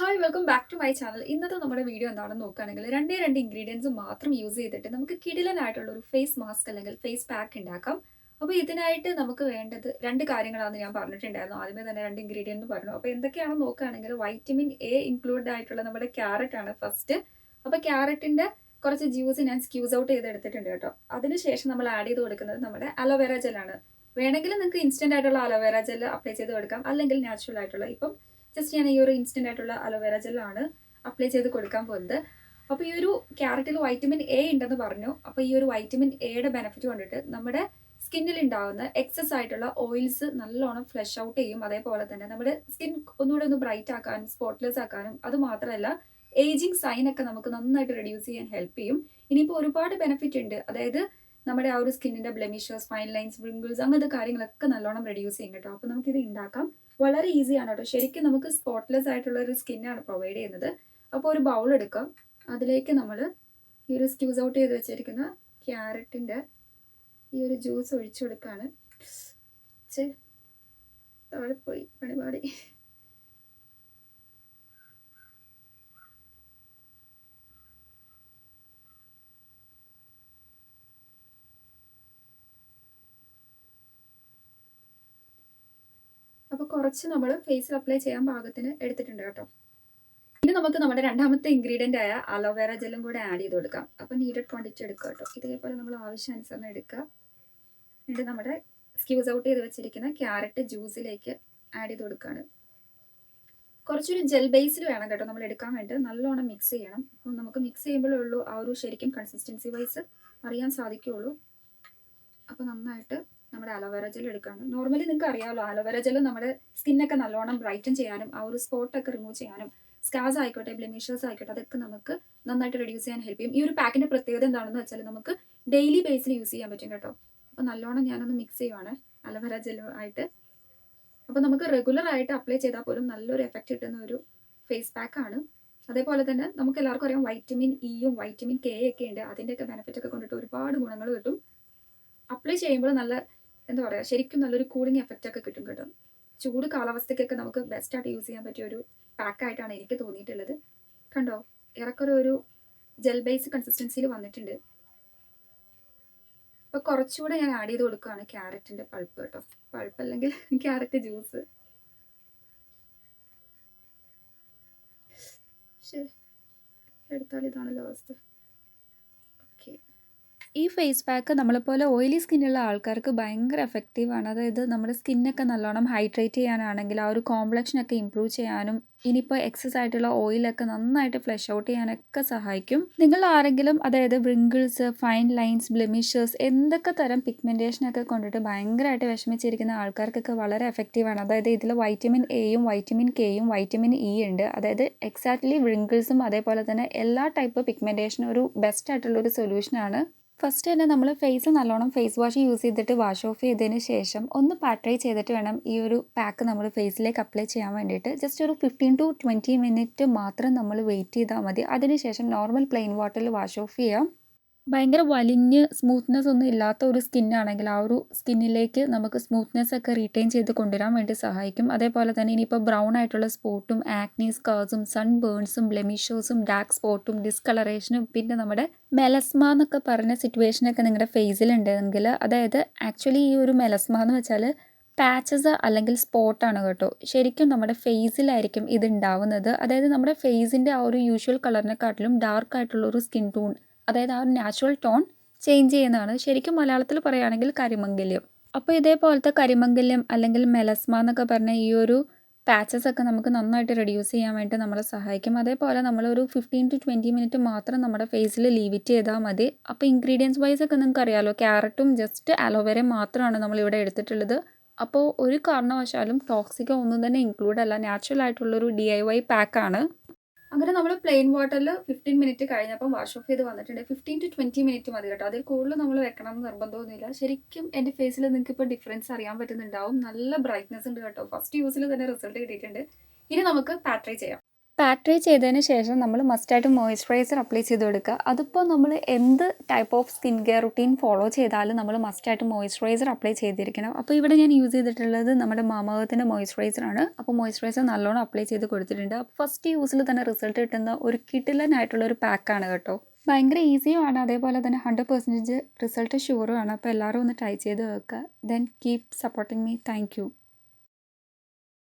Hi welcome back to my channel. ഇന്നത്തെ നമ്മുടെ video എന്താണെന്ന് നോക്കുകയാണെങ്കിൽ രണ്ട് ഇൻഗ്രീഡിയൻസ് മാത്രം യൂസ് ചെയ്തിട്ട് നമുക്ക് കിടിലനായിട്ടുള്ള ഒരു ഫേസ് മാസ്ക് അല്ലെങ്കിൽ ഫേസ് പാക്ക് ഉണ്ടാക്കാം. അപ്പോൾ ഇതിനായിട്ട് നമുക്ക് വേണ്ടത് രണ്ട് കാര്യങ്ങളാണെന്ന് ഞാൻ പറഞ്ഞിട്ടുണ്ടായിരുന്നു. ആദ്യമേ തന്നെ രണ്ട് ഇൻഗ്രീഡിയൻറ്റ് പറഞ്ഞു. അപ്പോൾ എന്തൊക്കെയാണെന്ന് നോക്കുകയാണെങ്കിൽ വൈറ്റമിൻ എ ഇൻക്ലൂഡ് ആയിട്ടുള്ള നമ്മുടെ ക്യാരറ്റ് ആണ് ഫസ്റ്റ്. അപ്പോൾ ക്യാരറ്റിൻ്റെ കുറച്ച് ജ്യൂസ് ഞാൻ സ്ക്യൂസ് ഔട്ട് ചെയ്ത് എടുത്തിട്ടുണ്ട് കേട്ടോ. അതിനുശേഷം നമ്മൾ ആഡ് ചെയ്ത് കൊടുക്കുന്നത് നമ്മുടെ അലോവേറ ജെല്ലാണ്. വേണമെങ്കിൽ നിങ്ങൾക്ക് ഇൻസ്റ്റൻ്റ് ആയിട്ടുള്ള അലോവേറ ജെൽ അപ്ലൈ ചെയ്ത് കൊടുക്കാം, അല്ലെങ്കിൽ നാച്ചുറൽ ആയിട്ടുള്ള ഇപ്പം ജസ്റ്റ് ഞാൻ ഈ ഒരു ഇൻസ്റ്റൻ്റ് ആയിട്ടുള്ള അലോവേറ ജെല്ലാണ് അപ്ലൈ ചെയ്ത് കൊടുക്കാൻ പോകുന്നത്. അപ്പോൾ ഈ ഒരു ക്യാരറ്റിൽ വൈറ്റമിൻ എ ഉണ്ടെന്ന് പറഞ്ഞു. അപ്പോൾ ഈ ഒരു വൈറ്റമിൻ എയുടെ ബെനിഫിറ്റ് കൊണ്ടിട്ട് നമ്മുടെ സ്കിന്നിൽ ഉണ്ടാകുന്ന എക്സസ് ആയിട്ടുള്ള ഓയിൽസ് നല്ലോണം ഫ്ലഷ് ഔട്ട് ചെയ്യും. അതേപോലെ തന്നെ നമ്മുടെ സ്കിൻ ഒന്നുകൂടെ ഒന്ന് ബ്രൈറ്റ് ആക്കാനും സ്പോട്ട്ലെസ് ആക്കാനും, അത് മാത്രമല്ല ഏജിങ് സൈൻ ഒക്കെ നമുക്ക് നന്നായിട്ട് റെഡ്യൂസ് ചെയ്യാൻ ഹെൽപ്പ് ചെയ്യും. ഇനിയിപ്പോൾ ഒരുപാട് ബെനിഫിറ്റ് ഉണ്ട്. അതായത് നമ്മുടെ ആ ഒരു സ്കിന്നിൻ്റെ ബ്ലെമിഷസ്, ഫൈൻ ലൈൻസ്, റിങ്കിൾസ് അങ്ങനത്തെ കാര്യങ്ങളൊക്കെ നല്ലോണം റെഡ്യൂസ് ചെയ്യും കേട്ടോ. അപ്പോൾ നമുക്കിത് ഉണ്ടാക്കാം. വളരെ ഈസിയാണ് കേട്ടോ. ശരിക്കും നമുക്ക് സ്പോട്ട്ലെസ് ആയിട്ടുള്ള ഒരു സ്കിന്നാണ് പ്രൊവൈഡ് ചെയ്യുന്നത്. അപ്പോൾ ഒരു ബൗൾ എടുക്കാം. അതിലേക്ക് നമ്മൾ ഈ ഒരു സ്ക്യൂസ് ഔട്ട് ചെയ്ത് വെച്ചിരിക്കുന്ന ക്യാരറ്റിൻ്റെ ഈ ഒരു ജ്യൂസ് ഒഴിച്ചു കൊടുക്കുകയാണ്. താഴെ പോയി പണിപാടി. അപ്പോൾ കുറച്ച് നമ്മൾ ഫേസിൽ അപ്ലൈ ചെയ്യാൻ പാകത്തിന് എടുത്തിട്ടുണ്ട് കേട്ടോ. ഇനി നമുക്ക് നമ്മുടെ രണ്ടാമത്തെ ഇൻഗ്രീഡിയൻ്റ് ആയ അലോവേറ ജെല്ലും കൂടെ ആഡ് ചെയ്ത് കൊടുക്കാം. അപ്പോൾ നീഡഡ് ക്വാണ്ടിറ്റി എടുക്കുക കേട്ടോ. ഇതേപോലെ നമ്മൾ ആവശ്യാനുസരണം എടുക്കുക. എന്നിട്ട് നമ്മുടെ സ്ക്യൂസ് ഔട്ട് ചെയ്ത് വെച്ചിരിക്കുന്ന ക്യാരറ്റ് ജ്യൂസിലേക്ക് ആഡ് ചെയ്ത് കൊടുക്കുകയാണ്. കുറച്ചൊരു ജെൽ ബേസിൽ വേണം കേട്ടോ നമ്മൾ എടുക്കാൻ വേണ്ടി. നല്ലോണം മിക്സ് ചെയ്യണം. അപ്പം നമുക്ക് മിക്സ് ചെയ്യുമ്പോഴേ ഉള്ളൂ ആ ഒരു ശരിക്കും കൺസിസ്റ്റൻസി വൈസ് അറിയാൻ സാധിക്കുകയുള്ളൂ. അപ്പോൾ നന്നായിട്ട് നമ്മുടെ അലോവേറ ജെൽ എടുക്കുകയാണ്. നോർമലി നിങ്ങൾക്ക് അറിയാമല്ലോ, അലോവേറ ജെൽ നമ്മുടെ സ്കിന്നൊക്കെ നല്ലോണം ബ്രൈറ്റൻ ചെയ്യാനും ആ ഒരു സ്പോട്ടൊക്കെ റിമൂവ് ചെയ്യാനും, സ്കാസ് ആയിക്കോട്ടെ ബ്ലെമിഷേഴ്സ് ആയിക്കോട്ടെ, അതൊക്കെ നമുക്ക് നന്നായിട്ട് റെഡ്യൂസ് ചെയ്യാൻ ഹെൽപ്പ് ചെയ്യും. ഈ ഒരു പാക്കിൻ്റെ പ്രത്യേകത എന്താണെന്ന് വെച്ചാൽ നമുക്ക് ഡെയിലി ബേസിൽ യൂസ് ചെയ്യാൻ പറ്റും കേട്ടോ. അപ്പോൾ നല്ലോണം ഞാനൊന്ന് മിക്സ് ചെയ്യുവാണ് അലോവേറ ജെൽ ആയിട്ട്. അപ്പോൾ നമുക്ക് റെഗുലർ ആയിട്ട് അപ്ലൈ ചെയ്താൽ പോലും നല്ലൊരു എഫക്റ്റ് കിട്ടുന്ന ഒരു ഫേസ് പാക്കാണ്. അതേപോലെ തന്നെ നമുക്ക് എല്ലാവർക്കും അറിയാം വൈറ്റമിൻ ഇയും വൈറ്റമിൻ കെ ഒക്കെ ഉണ്ട്. അതിൻ്റെയൊക്കെ ബെനിഫിറ്റ് ഒക്കെ കൊണ്ടിട്ട് ഒരുപാട് ഗുണങ്ങൾ കിട്ടും. അപ്ലൈ ചെയ്യുമ്പോൾ നല്ല എന്താ പറയുക, ശരിക്കും നല്ലൊരു കൂളിംഗ് എഫക്റ്റ് ഒക്കെ കിട്ടും കേട്ടോ. ചൂട് കാലാവസ്ഥയ്ക്കൊക്കെ നമുക്ക് ബെസ്റ്റായിട്ട് യൂസ് ചെയ്യാൻ പറ്റിയ ഒരു പാക്കായിട്ടാണ് എനിക്ക് തോന്നിയിട്ടുള്ളത്. കണ്ടോ, ഏറെക്കുറെ ഒരു ജെൽ ബേസ് കൺസിസ്റ്റൻസിയിൽ വന്നിട്ടുണ്ട്. അപ്പോൾ കുറച്ചുകൂടെ ഞാൻ ആഡ് ചെയ്ത് കൊടുക്കുകയാണ് ക്യാരറ്റിൻ്റെ പൾപ്പ് കേട്ടോ. പൾപ്പ് അല്ലെങ്കിൽ ക്യാരറ്റ് ജ്യൂസ്. ശരി, എടുത്താൽ ഇതാണല്ലോ അവസ്ഥ. ഓക്കെ, ഈ ഫേസ് പാക്ക് നമ്മളെപ്പോലെ ഓയിലി സ്കിന്നുള്ള ആൾക്കാർക്ക് ഭയങ്കര എഫക്റ്റീവാണ്. അതായത് നമ്മുടെ സ്കിന്നൊക്കെ നല്ലോണം ഹൈഡ്രേറ്റ് ചെയ്യാനാണെങ്കിൽ ആ ഒരു കോംപ്ലക്ഷനൊക്കെ ഇമ്പ്രൂവ് ചെയ്യാനും, ഇനിയിപ്പോൾ എക്സസ് ആയിട്ടുള്ള ഓയിലൊക്കെ നന്നായിട്ട് ഫ്ലഷ് ഔട്ട് ചെയ്യാനൊക്കെ സഹായിക്കും. നിങ്ങൾ ആരെങ്കിലും അതായത് വ്രിങ്കിൾസ്, ഫൈൻ ലൈൻസ്, ബ്ലെമിഷേഴ്സ് എന്തൊക്കെ തരം പിഗ്മെൻറ്റേഷനൊക്കെ കൊണ്ടിട്ട് ഭയങ്കരമായിട്ട് വിഷമിച്ചിരിക്കുന്ന ആൾക്കാർക്കൊക്കെ വളരെ എഫക്റ്റീവാണ്. അതായത് ഇതിൽ വൈറ്റമിൻ എയും വൈറ്റമിൻ കെയും വൈറ്റമിൻ ഇ ഉണ്ട്. അതായത് എക്സാക്ട്ലി വ്രിങ്കിൾസും അതേപോലെ തന്നെ എല്ലാ ടൈപ്പ് പിഗ്മെൻറ്റേഷനും ഒരു ബെസ്റ്റ് ആയിട്ടുള്ളൊരു സൊല്യൂഷനാണ്. ഫസ്റ്റ് തന്നെ നമ്മൾ ഫേസ് നല്ലോണം ഫേസ് വാഷ് യൂസ് ചെയ്തിട്ട് വാഷ് ഓഫ് ചെയ്തതിന് ശേഷം ഒന്ന് പാട്രൈ ചെയ്തിട്ട് വേണം ഈ ഒരു പാക്ക് നമ്മൾ ഫേസിലേക്ക് അപ്ലൈ ചെയ്യാൻ വേണ്ടിയിട്ട്. ജസ്റ്റ് ഒരു 15 to 20 മിനിറ്റ് മാത്രം നമ്മൾ വെയിറ്റ് ചെയ്താൽ മതി. അതിനുശേഷം നോർമൽ പ്ലെയിൻ വാട്ടറിൽ വാഷ് ഓഫ് ചെയ്യാം. ഭയങ്കര വലിഞ്ഞ് സ്മൂത്ത്നെസ് ഒന്നും ഇല്ലാത്ത ഒരു സ്കിന്നാണെങ്കിൽ ആ ഒരു സ്കിന്നിലേക്ക് നമുക്ക് സ്മൂത്ത്നെസ് ഒക്കെ റീറ്റെയിൻ ചെയ്ത് കൊണ്ടുവരാൻ വേണ്ടി സഹായിക്കും. അതേപോലെ തന്നെ ഇനിയിപ്പോൾ ബ്രൗൺ ആയിട്ടുള്ള സ്പോട്ടും ആക്നി സ്കാർസും സൺ ബേൺസും ബ്ലെമിഷേഴ്സും ഡാർക്ക് സ്പോട്ടും ഡിസ്കളറേഷനും പിന്നെ നമ്മുടെ മെലസ്മ എന്നൊക്കെ പറഞ്ഞ സിറ്റുവേഷനൊക്കെ നിങ്ങളുടെ ഫേസിലുണ്ടെങ്കിൽ, അതായത് ആക്ച്വലി ഈ ഒരു മെലസ്മ എന്ന് വെച്ചാൽ പാച്ചസ് അല്ലെങ്കിൽ സ്പോട്ടാണ് കേട്ടോ. ശരിക്കും നമ്മുടെ ഫേസിലായിരിക്കും ഇത് ഉണ്ടാവുന്നത്. അതായത് നമ്മുടെ ഫേസിൻ്റെ ആ ഒരു യൂഷ്വൽ കളറിനെക്കാട്ടിലും ഡാർക്ക് ആയിട്ടുള്ള ഒരു സ്കിൻ ടോൺ, അതായത് ആ ഒരു നാച്ചുറൽ ടോൺ ചേഞ്ച് ചെയ്യുന്നതാണ് ശരിക്കും മലയാളത്തിൽ പറയുകയാണെങ്കിൽ കരിമംഗല്യം. അപ്പോൾ ഇതേപോലത്തെ കരിമംഗല്യം അല്ലെങ്കിൽ മെലസ്മ എന്നൊക്കെ പറഞ്ഞ ഈ ഒരു പാച്ചസ് ഒക്കെ നമുക്ക് നന്നായിട്ട് റെഡ്യൂസ് ചെയ്യാൻ വേണ്ടി നമ്മളെ സഹായിക്കും. അതേപോലെ നമ്മളൊരു 15 to 20 മിനിറ്റ് മാത്രം നമ്മുടെ ഫേസിൽ ലീവ് ഇറ്റ് ചെയ്താൽ മതി. അപ്പോൾ ഇൻഗ്രീഡിയൻസ് വൈസ് ഒക്കെ നിങ്ങൾക്ക് അറിയാമല്ലോ, ക്യാരറ്റും ജസ്റ്റ് അലോവേരയും മാത്രമാണ് നമ്മളിവിടെ എടുത്തിട്ടുള്ളത്. അപ്പോൾ ഒരു കാരണവശാലും ടോക്സിക്കോ ഒന്നും തന്നെ ഇൻക്ലൂഡ് അല്ല, നാച്ചുറൽ ആയിട്ടുള്ളൊരു DIY പാക്കാണ്. അങ്ങനെ നമ്മൾ പ്ലെയിൻ വാട്ടറിൽ 15 മിനിറ്റ് കഴിഞ്ഞപ്പോൾ വാഷ് ഓഫ് ചെയ്ത് വന്നിട്ടുണ്ട്. 15 to 20 മിനിറ്റ് മതി കേട്ടോ. അതിൽ കൂടുതൽ നമ്മൾ വെക്കണം എന്ന് നിർബന്ധമൊന്നുമില്ല. ശരിക്കും എൻ്റെ ഫേസിൽ നിങ്ങൾക്ക് ഇപ്പോൾ ഡിഫറൻസ് അറിയാൻ പറ്റുന്നുണ്ടാവും. നല്ല ബ്രൈറ്റ്നസ് ഉണ്ട് കേട്ടോ. ഫസ്റ്റ് യൂസിൽ തന്നെ റിസൾട്ട് കിട്ടിയിട്ടുണ്ട്. ഇനി നമുക്ക് പാട്രൈ ചെയ്യാം. പാക്ക് ട്രൈ ചെയ്തതിന് ശേഷം നമ്മൾ മസ്റ്റായിട്ട് മോയ്സ്ചറൈസർ അപ്ലൈ ചെയ്ത് കൊടുക്കുക. അതിപ്പോൾ നമ്മൾ എന്ത് type of skin care routine follow ചെയ്താലും നമ്മൾ മസ്റ്റായിട്ട് മോയ്സ്ചറൈസർ അപ്ലൈ ചെയ്തിരിക്കണം. അപ്പോൾ ഇവിടെ ഞാൻ യൂസ് ചെയ്തിട്ടുള്ളത് നമ്മുടെ മാമഅർത്തിൻ്റെ മോയ്സ്ചറൈസറാണ്. അപ്പോൾ മോയ്സ്ചറൈസർ നല്ലോണം അപ്ലൈ ചെയ്ത് കൊടുത്തിട്ടുണ്ട്. അപ്പോൾ ഫസ്റ്റ് യൂസിൽ തന്നെ റിസൾട്ട് കിട്ടുന്ന ഒരു കിടിലനായിട്ടുള്ളൊരു പാക്കാണ് കേട്ടോ. ഭയങ്കര ഈസിയുമാണ്, അതേപോലെ തന്നെ 100% റിസൾട്ട് ഷുവറുമാണ്. അപ്പോൾ എല്ലാവരും ഒന്ന് ട്രൈ ചെയ്ത് നോക്കുക. Then keep supporting me. Thank you.